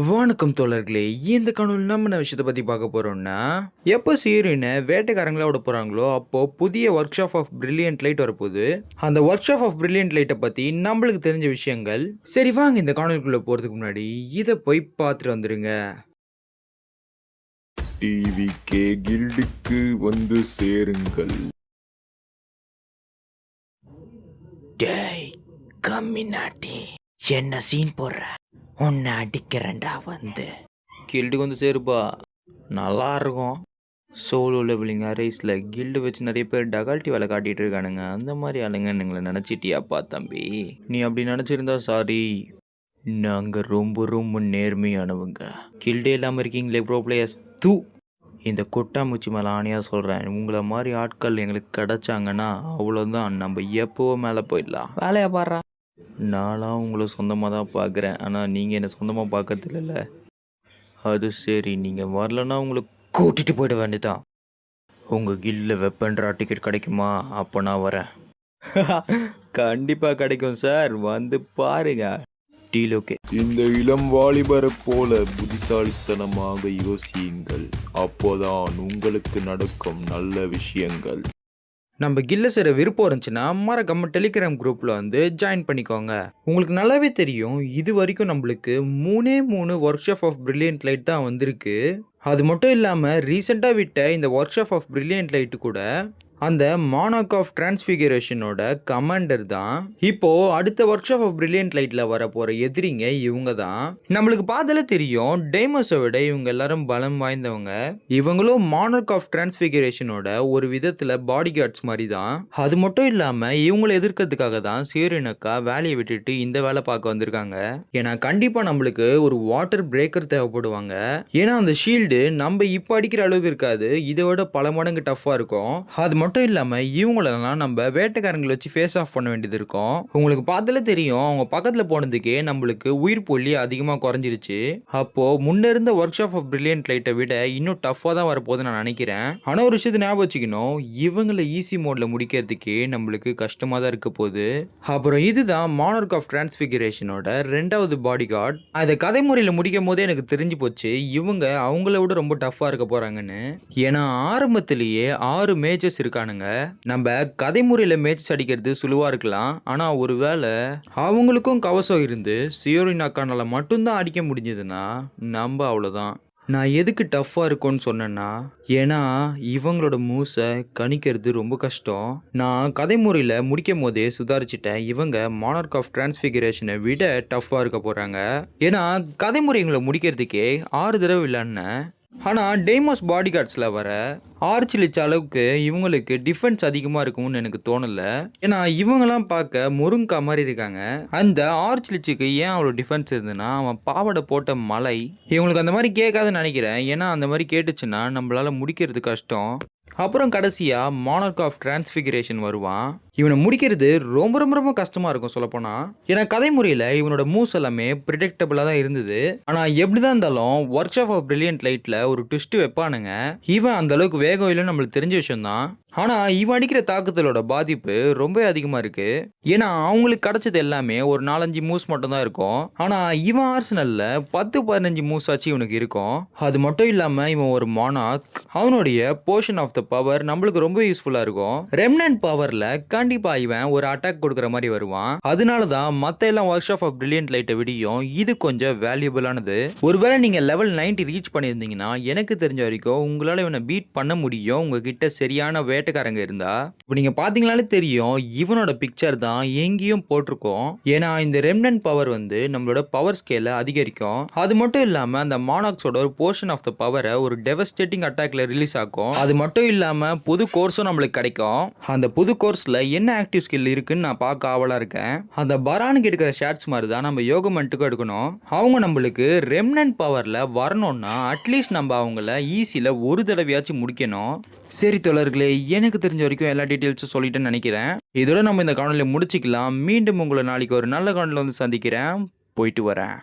வணக்கம் தோழர்களே, இந்த காணொலியில் நம்ம என்ன விஷயத்தை பற்றி பார்க்க போகிறோம்னா, எப்போ சீரியனை வேட்டைக்காரங்களா விட போகிறாங்களோ அப்போது புதிய workshop of brilliant light வரப்போகுது. அந்த ஒர்க் ஷாப் ஆஃப் பிரில்லியன்ட் லைட்டை பற்றி நம்மளுக்கு தெரிஞ்ச விஷயங்கள். சரி வாங்க இந்த காணொலிக்குள்ளே போகிறதுக்கு முன்னாடி இதை போய் பார்த்துட்டு வந்துடுங்க. டிவிகே கில்டுக்கு வந்து சேருங்கள். டேய் கம்மி நாட்டி, என்ன சீன் போடுற? உன்னை அடிக்கிறேன்டா வந்து. கில்டுக்கு வந்து சேருப்பா, நல்லா இருக்கும். சோலோ லெவலிங் ரேஸில் கில்டு வச்சு நிறைய பேர் டகால்ட்டி வேலை காட்டிகிட்டு இருக்கானுங்க. அந்த மாதிரி ஆளுங்கன்னு நினச்சிட்டியாப்பா தம்பி? நீ அப்படி நினச்சிருந்தா சாரி. நாங்கள் ரொம்ப ரொம்ப நேர்மையானவங்க. கில்டே இல்லாமல் இருக்கீங்களே ப்ரோ பிளேயர்ஸ். தூ, இந்த கொட்டாம்பூச்சி மேலே ஆணையாக சொல்கிறேன், உங்களை மாதிரி ஆட்கள் எங்களுக்கு கிடச்சாங்கன்னா அவ்வளோதான், நம்ம எப்போவோ மேலே போயிடலாம். வேலையை பாடுறா. நான்லாம் உங்களை சொந்தமாக தான் பார்க்குறேன், ஆனால் நீங்கள் என்னை சொந்தமாக பார்க்கறது இல்லைல்ல. அது சரி, நீங்கள் வரலன்னா உங்களை கூட்டிகிட்டு போயிட வேண்டியதான். உங்கள் கில்லில் வெப்பன்றா டிக்கெட் கிடைக்குமா? அப்போ நான் வரேன். கண்டிப்பாக கிடைக்கும் சார், வந்து பாருங்க. Deal okay. இந்த இளம் வாலிபரை போல புத்திசாலித்தனமாக யோசியுங்கள், அப்போதான் உங்களுக்கு நடக்கும் நல்ல விஷயங்கள். நம்ம கில்ல சேர விருப்பம் இருந்துச்சுன்னா மறக்காம டெலிகிராம் குரூப்பில் வந்து ஜாயின் பண்ணிக்கோங்க. உங்களுக்கு நல்லாவே தெரியும், இது வரைக்கும் நம்மளுக்கு மூணு workshop of brilliant light தான் வந்திருக்கு. அது மட்டும் இல்லாமல் ரீசெண்டாக விட்ட இந்த workshop of brilliant light கூட அந்த மானாக் ஆஃப் டிரான்ஸ்ஃபிகரேஷனோட கமாண்டர் தான். இப்போ அடுத்த ஒர்க் ஷாப் ஆஃப் பிரில்லியன்ட் லைட்ல வர போற எதிரிங்க இவங்க தான். நம்மளுக்கு பார்த்தாலே தெரியும், டேமஸை விட இவங்க எல்லாரும் பலம் வாய்ந்தவங்க. இவங்களும் மானாக் ஆஃப் டிரான்ஸ்ஃபிகரேஷனோட ஒரு விதத்துல பாடி கார்ட்ஸ் மாதிரி தான். அது மட்டும் இல்லாம இவங்களை எதிர்க்கிறதுக்காக தான் சீரியனக்கா வேலையை விட்டுட்டு இந்த வேலை பார்க்க வந்திருக்காங்க. ஏன்னா கண்டிப்பா நம்மளுக்கு ஒரு வாட்டர் பிரேக்கர் தேவைப்படுவாங்க. ஏன்னா அந்த ஷீல்டு நம்ம இப்ப அடிக்கிற அளவுக்கு இருக்காது, இதை விட பல மடங்கு டஃபா இருக்கும். அது மட்டும் இல்லாம இவங்களெல்லாம் நம்ம வேட்டைக்காரங்களை வச்சு ஃபேஸ் ஆஃப் பண்ண வேண்டியது இருக்கும். உங்களுக்கு பார்த்தாலே தெரியும், அவங்க பக்கத்துல போனதுக்கே நம்மளுக்கு உயிர் புள்ளி அதிகமா குறைஞ்சிருச்சு. அப்போ முன்ன இருந்த ஒர்க் ஷாப் ஆஃப் பிரில்லியன்ட் லைட்டை விட இன்னும் டஃபா தான் வரப்போகுதுன்னு நான் நினைக்கிறேன். ஆனா ஒரு விஷயத்தை ஞாபகம் வச்சுக்கணும், இவங்களை ஈஸி மோட்ல முடிக்கிறதுக்கே நம்மளுக்கு கஷ்டமா தான் இருக்க போகுது. அப்புறம் இதுதான் மானார்க் ஆஃப் டிரான்ஸ்ஃபிகரேஷனோட ரெண்டாவது பாடி கார்டு. அதை கதை முறையில் முடிக்கும் போதே எனக்கு தெரிஞ்சு போச்சு, இவங்க அவங்கள விட ரொம்ப டஃபா இருக்க போறாங்கன்னு. ஏன்னா ஆரம்பத்திலேயே 6 மேஜர்ஸ் இருக்கானுங்க. நம்ம கதை முறையில மேட்ச் அடிக்கிறது சுலுவா இருக்கலாம், ஆனா ஒருவேளை அவங்களுக்கும் கவசம் இருந்து சியோரினாக்கானால மட்டும்தான் அடிக்க முடிஞ்சதுன்னா நம்ம அவ்வளோதான். நான் எதுக்கு டஃப்பாக இருக்கும்னு சொன்னேன்னா, ஏன்னா இவங்களோட மூஸை கணிக்கிறது ரொம்ப கஷ்டம். நான் கதை முறையில் முடிக்கும் போதே சுதாரிச்சிட்டேன், இவங்க மானார்க் ஆஃப் டிரான்ஸ்ஃபிகரேஷனை விட டஃப்பாக இருக்க போகிறாங்க. ஏன்னா கதை முறைகளை முடிக்கிறதுக்கே 6 தடவை இல்லைன்னு. ஆனால் டேமோஸ் பாடி கார்ட்ஸில் வர ஆர்ச்சிலிச்ச அளவுக்கு இவங்களுக்கு டிஃபென்ஸ் அதிகமாக இருக்கும்னு எனக்கு தோணலை. ஏன்னா இவங்கெல்லாம் பார்க்க முருங்கா மாதிரி இருக்காங்க. அந்த ஆர்ச்சிலிச்சுக்கு ஏன் அவ்வளோ டிஃபென்ஸ் இருந்ததுன்னா, அவன் பாவடை போட்ட மலை. இவங்களுக்கு அந்த மாதிரி கேட்காதுன்னு நினைக்கிறேன், ஏன்னா அந்த மாதிரி கேட்டுச்சுன்னா நம்மளால முடிக்கிறது கஷ்டம். அப்புறம் கடைசியாக மானார்க் ஆஃப் டிரான்ஸ்ஃபிகரேஷன் வருவான். இவனை முடிக்கிறது ரொம்ப ரொம்ப ரொம்ப கஷ்டமாக இருக்கும் சொல்லப்போனால். ஏன்னா கதை முறையில் இவனோட மூவ்ஸ் எல்லாமே ப்ரிடிக்டபிளாக தான் இருந்தது. ஆனால் எப்படி தான் இருந்தாலும் ஒர்க் ஷாப் ஆஃப் பிரில்லியன்ட் லைட்டில் ஒரு ட்விஸ்ட் வைப்பானுங்க. இவன் அந்த அளவுக்கு வேகம் இல்லைன்னு நம்மளுக்கு தெரிஞ்ச விஷயம் தான். ஆனால் இவன் அடிக்கிற தாக்குதலோட பாதிப்பு ரொம்ப அதிகமாக இருக்குது. ஏன்னா அவங்களுக்கு கிடைச்சது எல்லாமே ஒரு 4-5 மூவ்ஸ் மட்டும் தான் இருக்கும். ஆனால் இவன் ஆர்சனலில் 10-15 மூவ்ஸ் ஆச்சு இவனுக்கு இருக்கும். அது மட்டும் இல்லாமல் இவன் ஒரு மானார்க், அவனுடைய போர்ஷன் ஆஃப் த பவர் நம்மளுக்கு ரொம்ப யூஸ்ஃபுல்லாக இருக்கும். ரெம்னன்ட் பவரில் கண்டிப்பா இவன் ஒரு அட்டாக் கொடுக்குற மாதிரி வருவான். அதனால தான் மற்ற எல்லாம் ஒர்க் ஷாப் ஆஃப் பிரில்லியன்ட் லைட்டை விடியும் இது கொஞ்சம் வேல்யூபிளானது. ஒருவேளை நீங்கள் லெவல் 90 ரீச் பண்ணியிருந்தீங்கன்னா எனக்கு தெரிஞ்ச வரைக்கும் உங்களால் இவனை பீட் பண்ண முடியும், உங்ககிட்ட சரியான வேட்டைக்காரங்க இருந்தா. இப்போ நீங்கள் பார்த்தீங்களாலே தெரியும், இவனோட பிக்சர் தான் எங்கேயும் போட்டிருக்கோம். ஏன்னா இந்த ரெம்னன்ட் பவர் வந்து நம்மளோட பவர் ஸ்கேலை அதிகரிக்கும். அது மட்டும் இல்லாமல் அந்த மானார்க்ஸோட ஒரு போர்ஷன் ஆஃப் த பவரை ஒரு டெவஸ்டேட்டிங் அட்டாக்ல ரிலீஸ் ஆகும். அது மட்டும் இல்லாமல் புது கோர்ஸும் நம்மளுக்கு கிடைக்கும். அந்த புது கோர்ஸில் என்ன ஆக்டிவ் ஸ்கில் இருக்குன்னு நான் பார்க்க ஆவலாக இருக்கேன். அந்த பரானுக்கு எடுக்கிற ஷாட்ஸ் மாதிரி தான் நம்ம யோகமெண்ட்டுக்கும் எடுக்கணும். அவங்க நம்மளுக்கு ரெம்னன்ட் பவரில் வரணும்னா அட்லீஸ்ட் நம்ம அவங்கள ஈஸியில் ஒரு தடவையாச்சும் முடிக்கணும். சரி தோழர்களே, எனக்கு தெரிஞ்ச வரைக்கும் எல்லா டீட்டெயில்ஸும் சொல்லிட்டேன்னு நினைக்கிறேன். இதோட நம்ம இந்த காணொலியை முடிச்சுக்கலாம். மீண்டும் உங்களை நாளைக்கு ஒரு நல்ல காணொலியில் வந்து சந்திக்கிறேன். போயிட்டு வரேன்.